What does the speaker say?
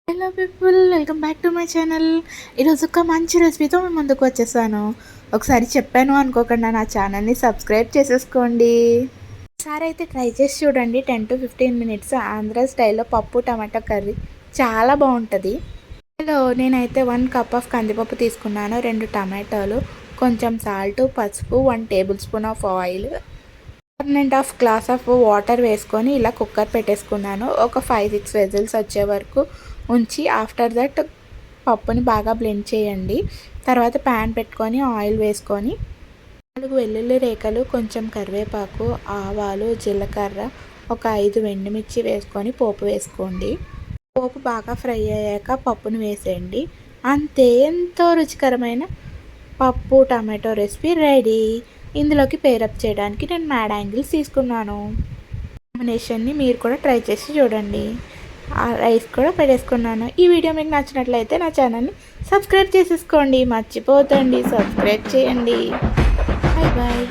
Hello people, welcome back to my channel. ఈరోజు ఒక మంచి రెసిపీతో మేము ముందుకు వచ్చేసాను. ఒకసారి చెప్పాను అనుకోకుండా నా ఛానల్ని సబ్స్క్రైబ్ చేసేసుకోండి. ఒకసారి అయితే ట్రై చేసి చూడండి. 10 to 15 మినిట్స్ ఆంధ్ర స్టైల్లో పప్పు టమాటా కర్రీ చాలా బాగుంటుంది. హలో, నేనైతే 1 కప్ ఆఫ్ కందిపప్పు తీసుకున్నాను, 2 టమాటాలు, కొంచెం సాల్ట్, పసుపు, 1 table spoon of oil, 1.5 glass of water వేసుకొని ఇలా కుక్కర్ పెట్టేసుకున్నాను. ఒక 5-6 విజిల్స్ వచ్చే వరకు ఉంచి ఆఫ్టర్ దట్ పప్పుని బాగా బ్లెండ్ చేయండి. తర్వాత ప్యాన్ పెట్టుకొని ఆయిల్ వేసుకొని 4 వెల్లుల్లి రేఖలు, కొంచెం కరివేపాకు, ఆవాలు, జీలకర్ర, ఒక 5 ఎండుమిర్చి వేసుకొని పోపు వేసుకోండి. పోపు బాగా ఫ్రై అయ్యాక పప్పును వేసేయండి. అంతే, ఎంతో రుచికరమైన పప్పు టమాటో రెసిపీ రెడీ. ఇందులోకి పేరప్ చేయడానికి నేను మ్యాడ్ యాంగిల్స్ తీసుకున్నాను. కాంబినేషన్ని మీరు కూడా ట్రై చేసి చూడండి. ఆ రైస్ కూడా పెట్టేసుకున్నాను. ఈ వీడియో మీకు నచ్చినట్లయితే నా ఛానల్ని సబ్స్క్రైబ్ చేసేసుకోండి. మర్చిపోతండి, సబ్స్క్రైబ్ చేయండి. Bye bye.